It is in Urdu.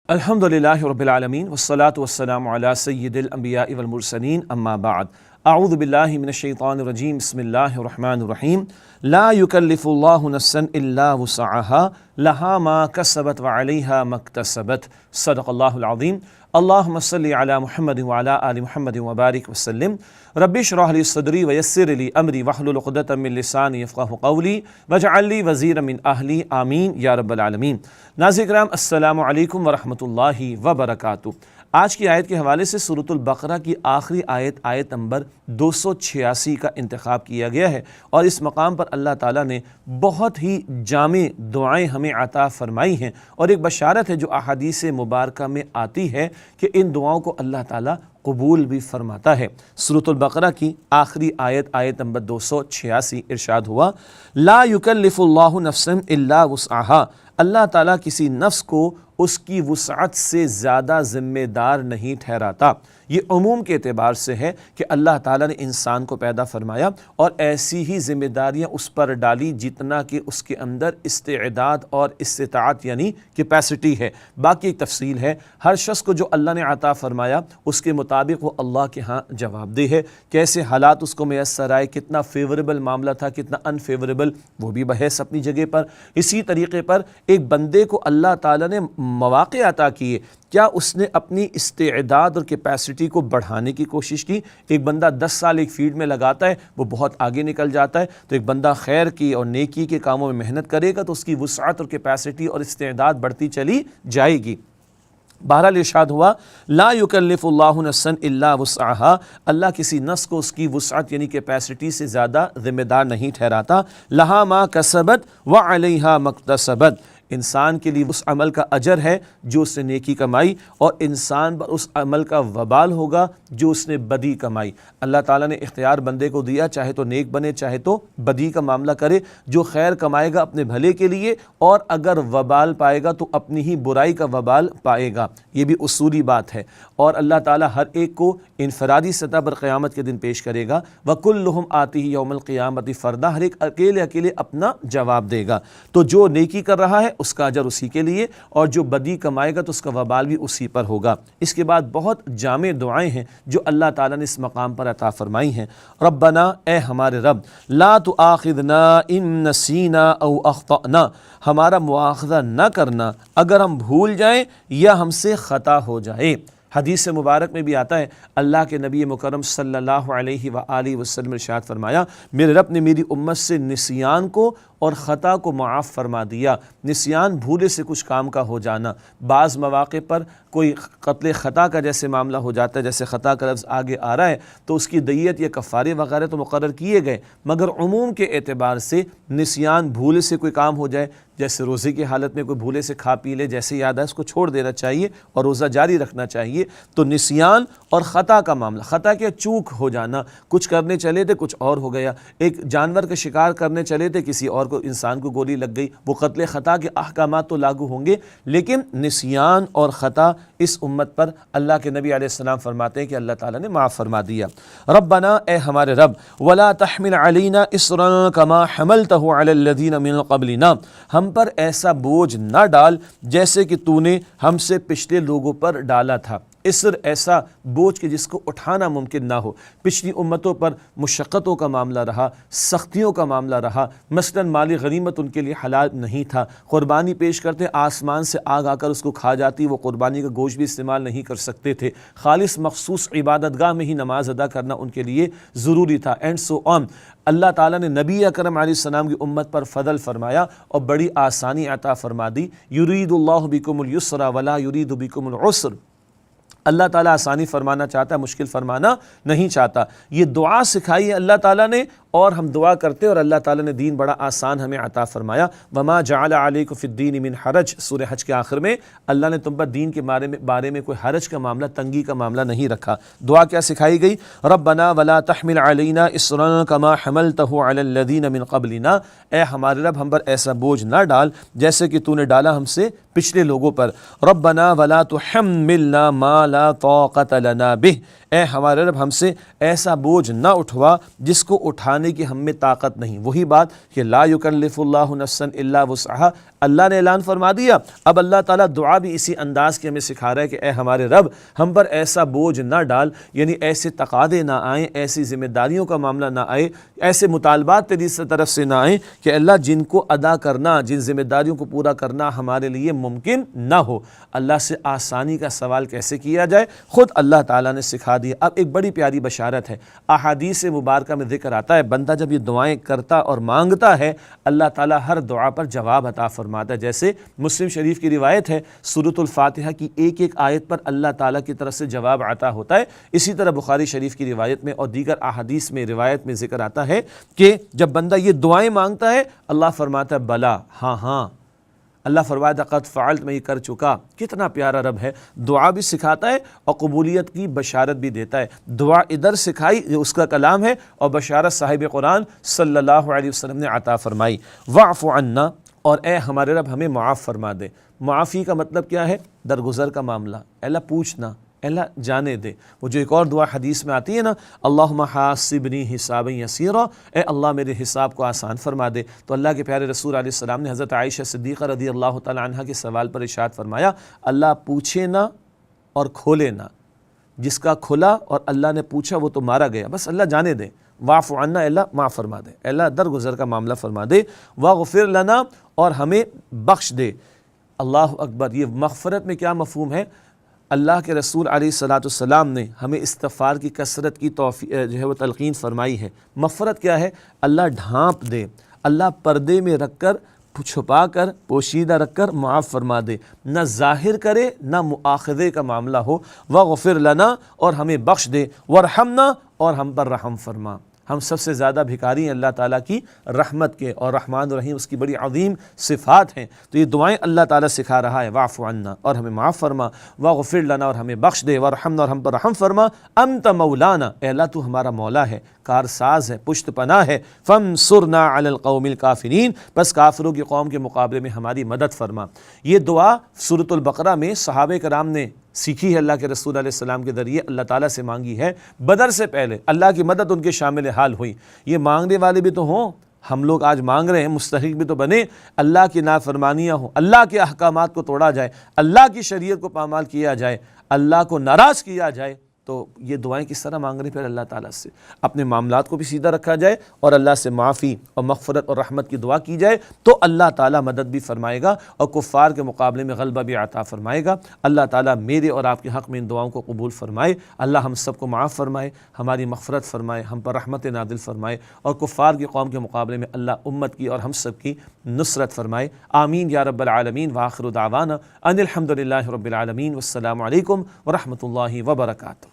الحمدللہ رب العالمین والصلاة والسلام علی سید الانبیاء والمرسلین اما بعد اعوذ باللہ من الشیطان الرجیم بسم اللہ الرحمن الرحیم لا یکلف اللہ نفسا الا وسعها لها ما کسبت وعلیہا ما اکتسبت صدق اللہ العظیم اللہم صلی علی محمد وعلی آل محمد وبارک وسلم رب اشرح لی صدری ویسر لی امری واحلل عقدۃ من لسانی یفقہوا قولی واجعل لی وزیرا من اہلی آمین یا رب العالمین۔ ناظرین کرام السلام علیکم ورحمۃ اللہ وبرکاتہ۔ آج کی آیت کے حوالے سے سورۃ البقرہ کی آخری آیت نمبر 286 کا انتخاب کیا گیا ہے، اور اس مقام پر اللہ تعالیٰ نے بہت ہی جامع دعائیں ہمیں عطا فرمائی ہیں، اور ایک بشارت ہے جو احادیث مبارکہ میں آتی ہے کہ ان دعاؤں کو اللہ تعالیٰ قبول بھی فرماتا ہے۔ سورۃ البقرہ کی آخری آیت نمبر 286 ارشاد ہوا لا یکلف اللہ نفسا الا وسعها، اللہ تعالیٰ کسی نفس کو اس کی وسعت سے زیادہ ذمہ دار نہیں ٹھہراتا۔ یہ عموم کے اعتبار سے ہے کہ اللہ تعالیٰ نے انسان کو پیدا فرمایا اور ایسی ہی ذمہ داریاں اس پر ڈالی جتنا کہ اس کے اندر استعداد اور استطاعت یعنی کیپیسٹی ہے۔ باقی ایک تفصیل ہے، ہر شخص کو جو اللہ نے عطا فرمایا اس کے مطابق وہ اللہ کے ہاں جواب دہ ہے۔ کیسے حالات اس کو میسر آئے، کتنا فیوریبل معاملہ تھا، کتنا انفیوریبل، وہ بھی بحث اپنی جگہ پر۔ اسی طریقے پر ایک بندے کو اللہ تعالیٰ نے مواقع عطا کیے، کیا اس نے اپنی استعداد اور کیپیسٹی کو بڑھانے کی کوشش کی؟ ایک بندہ 10 سال ایک فیلڈ میں لگاتا ہے، وہ بہت آگے نکل جاتا ہے، تو ایک بندہ خیر کی اور نیکی کے کاموں میں محنت کرے گا تو اس کی وسعت اور کیپیسٹی اور استعداد بڑھتی چلی جائے گی۔ بہرحال ارشاد ہوا لا یکلف اللہ نفسا الا وسعها، اللہ کسی نفس کو اس کی وسعت یعنی کیپیسٹی سے زیادہ ذمہ دار نہیں ٹھہراتا۔ لها ما کسبت وعلیہا ما اکتسبت، انسان کے لیے اس عمل کا اجر ہے جو اس نے نیکی کمائی، اور انسان پر اس عمل کا وبال ہوگا جو اس نے بدی کمائی۔ اللہ تعالیٰ نے اختیار بندے کو دیا، چاہے تو نیک بنے چاہے تو بدی کا معاملہ کرے۔ جو خیر کمائے گا اپنے بھلے کے لیے، اور اگر وبال پائے گا تو اپنی ہی برائی کا وبال پائے گا، یہ بھی اصولی بات ہے۔ اور اللہ تعالیٰ ہر ایک کو انفرادی سطح پر قیامت کے دن پیش کرے گا، وَكُلُّهُمْ آتِهِ يَوْمَ الْقِيَامَةِ فَرْدًا، ہر ایک اکیلے اپنا جواب دے گا۔ تو جو نیکی کر رہا ہے اس کا اجر اسی کے لیے، اور جو بدی کمائے گا تو اس کا وبال بھی اسی پر ہوگا۔ اس کے بعد بہت جامع دعائیں ہیں جو اللہ تعالیٰ نے اس مقام پر عطا فرمائی ہیں۔ ربنا، اے ہمارے رب، لا تؤاخذنا ان نسینا او اخطأنا، ہمارا مواخذہ نہ کرنا اگر ہم بھول جائیں یا ہم سے خطا ہو جائے۔ حدیث مبارک میں بھی آتا ہے، اللہ کے نبی مکرم صلی اللہ علیہ وآلہ وسلم ارشاد فرمایا میرے رب نے میری امت سے نسیان کو اور خطا کو معاف فرما دیا۔ نسیان بھولے سے کچھ کام کا ہو جانا، بعض مواقع پر کوئی قتل خطا کا جیسے معاملہ ہو جاتا ہے، جیسے خطا کا لفظ آگے آ رہا ہے تو اس کی دیت یا کفارے وغیرہ تو مقرر کیے گئے، مگر عموم کے اعتبار سے نسیان بھولے سے کوئی کام ہو جائے، جیسے روزے کی حالت میں کوئی بھولے سے کھا پی لے، جیسے یاد آئے اس کو چھوڑ دینا چاہیے اور روزہ جاری رکھنا چاہیے۔ تو نسیان اور خطا کا معاملہ، خطا کیا چوک ہو جانا، کچھ کرنے چلے تھے کچھ اور ہو گیا، ایک جانور کا شکار کرنے چلے تھے کسی اور کو انسان کو گولی لگ گئی، وہ قتل خطا کے احکامات تو لاگو ہوں گے، لیکن نسیان اور خطا اس امت پر اللہ کے نبی علیہ السلام فرماتے ہیں کہ اللہ تعالیٰ نے معاف فرما دیا۔ ربنا، اے ہمارے رب، ولا تحمل علینا اصرا کما حملتہ علی الذین من قبلنا، ہم پر ایسا بوجھ نہ ڈال جیسے کہ تو نے ہم سے پچھلے لوگوں پر ڈالا تھا۔ اسر ایسا بوجھ کہ جس کو اٹھانا ممکن نہ ہو۔ پچھلی امتوں پر مشقتوں کا معاملہ رہا، سختیوں کا معاملہ رہا، مثلاً مالی غنیمت ان کے لیے حلال نہیں تھا، قربانی پیش کرتے آسمان سے آگ آ کر اس کو کھا جاتی، وہ قربانی کا گوشت بھی استعمال نہیں کر سکتے تھے، خالص مخصوص عبادت گاہ میں ہی نماز ادا کرنا ان کے لیے ضروری تھا، اینڈ سو آن۔ اللہ تعالیٰ نے نبی اکرم علیہ السلام کی امت پر فضل فرمایا اور بڑی آسانی عطا فرما دی۔ یرید اللہ بکم الیسر ولا یرید بکم العسر، اللہ تعالیٰ آسانی فرمانا چاہتا ہے، مشکل فرمانا نہیں چاہتا۔ یہ دعا سکھائی ہے اللہ تعالیٰ نے، اور ہم دعا کرتے اور اللہ تعالیٰ نے دین بڑا آسان ہمیں عطا فرمایا۔ وما جعل علیکم فی الدین من حرج، سورہ حج کے آخر میں اللہ نے تم پر دین کے بارے میں کوئی حرج کا معاملہ، تنگی کا معاملہ نہیں رکھا۔ دعا کیا سکھائی گئی؟ ربنا ولا تحمل علینا اصرا کما حملتہ علی الذین من قبلنا، اے ہمارے رب ہم پر ایسا بوجھ نہ ڈال جیسے کہ تو نے ڈالا ہم سے پچھلے لوگوں پر۔ ربنا ولا تحملنا ما لا طاقت لنا بہ، اے ہمارے رب ہم سے ایسا بوجھ نہ اٹھوا جس کو اٹھانے لانے کی ہم میں طاقت نہیں۔ وہی بات کہ لا یکلف اللہ نفسا الا وسعہا، اللہ نے اعلان فرما دیا۔ اب اللہ تعالیٰ دعا بھی اسی انداز کے ہمیں سکھا رہا ہے کہ اے ہمارے رب، ہم پر ایسا بوجھ نہ ڈال، یعنی ایسے تقاضے نہ آئیں، ایسی ذمہ داریوں کا معاملہ نہ آئے، ایسے مطالبات تیری طرف سے نہ آئیں کہ اللہ جن کو ادا کرنا، جن ذمہ داریوں کو پورا کرنا ہمارے لیے ممکن نہ ہو۔ اللہ سے آسانی کا سوال کیسے کیا جائے، خود اللہ تعالیٰ نے سکھا دیا۔ اب ایک بڑی پیاری بشارت ہے، احادیث مبارکہ میں ذکر آتا ہے بندہ جب یہ دعائیں کرتا اور مانگتا ہے اللہ تعالیٰ ہر دعا پر جواب عطا فرماتا ہے۔ جیسے مسلم شریف کی روایت ہے سورۃ الفاتحہ کی ایک ایک آیت پر اللہ تعالیٰ کی طرف سے جواب عطا ہوتا ہے۔ اسی طرح بخاری شریف کی روایت میں اور دیگر احادیث میں روایت میں ذکر آتا ہے کہ جب بندہ یہ دعائیں مانگتا ہے اللہ فرماتا ہے بلا، ہاں ہاں، اللہ فرماتا ہے قد فعلت، میں یہ کر چکا۔ کتنا پیارا رب ہے، دعا بھی سکھاتا ہے اور قبولیت کی بشارت بھی دیتا ہے۔ دعا ادھر سکھائی، یہ اس کا کلام ہے، اور بشارت صاحب قرآن صلی اللہ علیہ وسلم نے عطا فرمائی۔ واعف عنا، اور اے ہمارے رب ہمیں معاف فرما دے۔ معافی کا مطلب کیا ہے؟ درگزر کا معاملہ، اللہ پوچھنا، اللہ جانے دے۔ وہ جو ایک اور دعا حدیث میں آتی ہے نا، اللہم حاسبنی حسابا یسیرا، اے اللہ میرے حساب کو آسان فرما دے۔ تو اللہ کے پیارے رسول علیہ السلام نے حضرت عائشہ صدیقہ رضی اللہ تعالی عنہ کے سوال پر ارشاد فرمایا، اللہ پوچھے نہ اور کھولے نہ، جس کا کھلا اور اللہ نے پوچھا وہ تو مارا گیا، بس اللہ جانے دے۔ واعف عنا، اللہ معاف فرما دے، اللہ درگزر کا معاملہ فرما دے۔ واغفر لنا، اور ہمیں بخش دے۔ اللہ اکبر، یہ مغفرت میں کیا مفہوم ہے؟ اللہ کے رسول علیہ السلام نے ہمیں استغفار کی کثرت کی جو ہے وہ تلقین فرمائی ہے۔ مغفرت کیا ہے؟ اللہ ڈھانپ دے، اللہ پردے میں رکھ کر، چھپا کر، پوشیدہ رکھ کر معاف فرما دے، نہ ظاہر کرے نہ مؤاخذے کا معاملہ ہو۔ وغفر لنا، اور ہمیں بخش دے۔ ورحمنا، اور ہم پر رحم فرما۔ ہم سب سے زیادہ بھکاری ہیں اللہ تعالیٰ کی رحمت کے، اور رحمان الرحیم اس کی بڑی عظیم صفات ہیں۔ تو یہ دعائیں اللہ تعالیٰ سکھا رہا ہے، واعف عنا، اور ہمیں معاف فرما، واغفر لنا، اور ہمیں بخش دے، ورحمنا، اور ہم پر رحم فرما، انت مولانا، اے اللہ تو ہمارا مولا ہے، کارساز ہے، پشت پناہ ہے، فانصرنا علی القوم الکافرین، بس کافروں کی قوم کے مقابلے میں ہماری مدد فرما۔ یہ دعا سورۃ البقرہ میں صحابہ کرام نے سیکھی ہے، اللہ کے رسول علیہ السلام کے ذریعے اللہ تعالیٰ سے مانگی ہے۔ بدر سے پہلے اللہ کی مدد ان کے شامل حال ہوئی۔ یہ مانگنے والے بھی تو ہوں، ہم لوگ آج مانگ رہے ہیں، مستحق بھی تو بنے۔ اللہ کی نافرمانیاں ہوں، اللہ کے احکامات کو توڑا جائے، اللہ کی شریعت کو پامال کیا جائے، اللہ کو ناراض کیا جائے، تو یہ دعائیں کس طرح مانگ رہے پھر اللہ تعالیٰ سے؟ اپنے معاملات کو بھی سیدھا رکھا جائے اور اللہ سے معافی اور مغفرت اور رحمت کی دعا کی جائے تو اللہ تعالیٰ مدد بھی فرمائے گا اور کفار کے مقابلے میں غلبہ بھی عطا فرمائے گا۔ اللہ تعالیٰ میرے اور آپ کے حق میں ان دعاؤں کو قبول فرمائے۔ اللہ ہم سب کو معاف فرمائے، ہماری مغفرت فرمائے، ہم پر رحمت نازل فرمائے، اور کفار کی قوم کے مقابلے میں اللہ امت کی اور ہم سب کی نصرت فرمائے۔ آمین یا رب العالمین۔ وآخر دعوانا ان الحمد للہ رب العالمین، والسلام علیکم ورحمۃ اللہ وبرکاتہ۔